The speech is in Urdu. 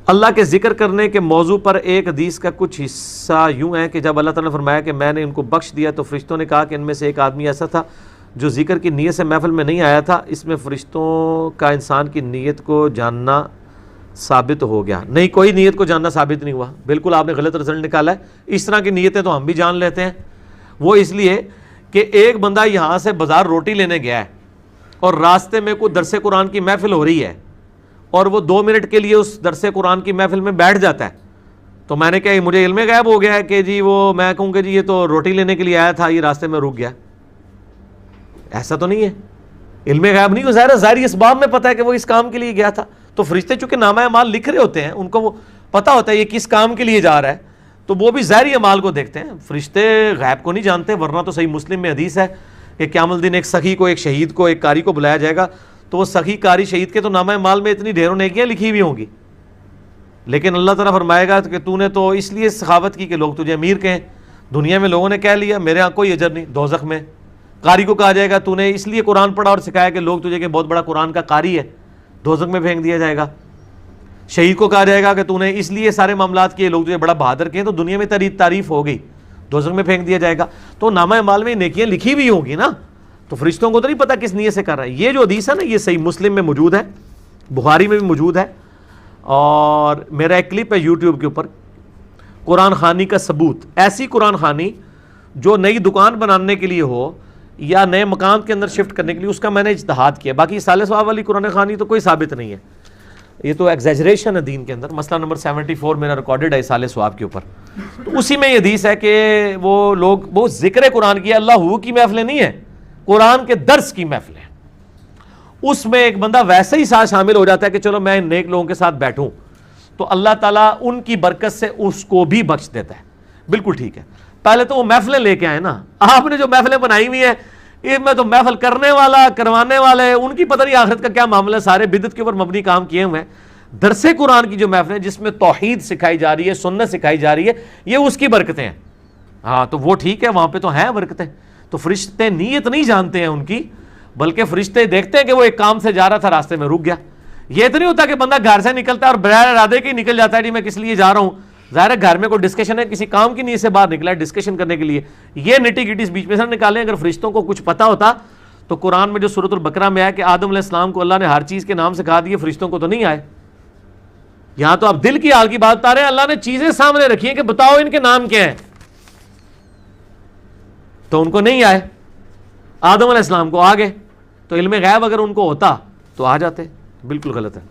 اللہ کے ذکر کرنے کے موضوع پر ایک حدیث کا کچھ حصہ یوں ہے کہ جب اللہ تعالیٰ نے فرمایا کہ میں نے ان کو بخش دیا تو فرشتوں نے کہا کہ ان میں سے ایک آدمی ایسا تھا جو ذکر کی نیت سے محفل میں نہیں آیا تھا. اس میں فرشتوں کا انسان کی نیت کو جاننا ثابت ہو گیا. نہیں، کوئی نیت کو جاننا ثابت نہیں ہوا. بالکل آپ نے غلط رزلٹ نکالا ہے. اس طرح کی نیتیں تو ہم بھی جان لیتے ہیں. وہ اس لیے کہ ایک بندہ یہاں سے بازار روٹی لینے گیا ہے اور راستے میں کوئی درس قرآن کی محفل ہو رہی ہے اور وہ 2 منٹ کے لیے اس درس قرآن کی محفل میں بیٹھ جاتا ہے. تو میں نے کہا مجھے علم غیب ہو گیا ہے کہ جی وہ میں کہوں کہ جی یہ تو روٹی لینے کے لیے آیا تھا، یہ راستے میں رک گیا. ایسا تو نہیں ہے. علم غیب نہیں ہو، ظاہر اسباب میں پتہ ہے کہ وہ اس کام کے لیے گیا تھا. تو فرشتے چونکہ نامہ اعمال لکھ رہے ہوتے ہیں، ان کو وہ پتہ ہوتا ہے یہ کس کام کے لیے جا رہا ہے، تو وہ بھی ظاہری اعمال کو دیکھتے ہیں. فرشتے غیب کو نہیں جانتے، ورنہ تو صحیح مسلم میں حدیث ہے کہ قیامت الدین ایک سخی کو، ایک شہید کو، ایک قاری کو بلایا جائے گا تو وہ سخی، قاری، شہید کے تو نامہ اعمال میں اتنی ڈھیروں نیکیاں لکھی ہوئی ہوں گی، لیکن اللہ تعالیٰ فرمائے گا کہ تو نے تو اس لیے سخاوت کی کہ لوگ تجھے امیر کہیں. دنیا میں لوگوں نے کہہ لیا میرے ہاں کوئی اجر نہیں. دوزخ میں قاری کو کہا جائے گا تو نے اس لیے قرآن پڑھا اور سکھایا کہ لوگ تجھے کہ بہت بڑا قرآن کا قاری ہے، دوزخ میں پھینک دیا جائے گا. شہید کو کہا جائے گا کہ تو نے اس لیے سارے معاملات کیے، لوگ تجھے بڑا بہادر کہیں، تو دنیا میں تعریف ہو گئی، دوزخ میں پھینک دیا جائے گا. تو نامہ اعمال میں نیکیاں لکھی ہوئی ہوں گی نا. تو فرشتوں کو تو نہیں پتا کس نیت سے کر رہا ہے. یہ جو حدیث ہے نا یہ صحیح مسلم میں موجود ہے، بخاری میں بھی موجود ہے، اور میرا ایک کلپ ہے یوٹیوب کے اوپر قرآن خوانی کا ثبوت. ایسی قرآن خوانی جو نئی دکان بنانے کے لیے ہو یا نئے مکان کے اندر شفٹ کرنے کے لیے، اس کا میں نے اجتہاد کیا. باقی سال ثواب والی قرآن خوانی تو کوئی ثابت نہیں ہے، یہ تو ایگزیجریشن ہے دین کے اندر. مسئلہ نمبر 74 میرا ریکارڈڈ ہے سال ثواب کے اوپر. تو اسی میں یہ حدیث ہے کہ وہ لوگ وہ ذکر قرآن کی، اللہ کی محفلیں نہیں ہیں، قرآن کے درس کی محفلیں. اس میں ایک بندہ ویسے ہی ساتھ شامل ہو جاتا ہے کہ چلو میں نیک لوگوں کے ساتھ بیٹھوں، تو اللہ تعالیٰ ان کی برکت سے اس کو بھی بخش دیتا ہے. بالکل ٹھیک ہے. پہلے تو وہ محفلیں لے کے آئے نا. آپ نے جو محفلیں بنائی ہوئی ہیں ان میں تو محفل کرنے والا، کروانے والے، ان کی پتہ نہیں آخرت کا کیا معاملہ. سارے بدعت کے اوپر مبنی کام کیے ہوئے ہیں. درس قرآن کی جو محفلیں جس میں توحید سکھائی جا رہی ہے، سنت سکھائی جا رہی ہے، یہ اس کی برکتیں ہیں. ہاں تو وہ ٹھیک ہے، وہاں پہ تو ہیں برکتیں. تو فرشتے نیت نہیں جانتے ہیں ان کی، بلکہ فرشتے دیکھتے ہیں کہ وہ ایک کام سے جا رہا تھا، راستے میں رک گیا. یہ تو نہیں ہوتا کہ بندہ گھر سے نکلتا ہے اور بغیر ارادے کے نکل جاتا ہے جی میں کس لیے جا رہا ہوں. ظاہر ہے گھر میں کوئی ڈسکشن ہے، کسی کام کی نیت سے باہر نکلا ہے ڈسکشن کرنے کے لیے. یہ نٹی گٹی اس بیچ میں سے نکالیں. اگر فرشتوں کو کچھ پتا ہوتا تو قرآن میں جو سورۃ البقرہ میں آیا کہ آدم علیہ السلام کو اللہ نے ہر چیز کے نام سکھا دیے، فرشتوں کو تو نہیں آئے. یہاں تو آپ دل کی حال کی بات بتا رہے ہیں، اللہ نے چیزیں سامنے رکھی ہیں کہ بتاؤ ان کے نام کیا ہیں، تو ان کو نہیں آئے. آدم علیہ السلام کو آ گئے. تو علم غیب اگر ان کو ہوتا تو آ جاتے. بالکل غلط ہے.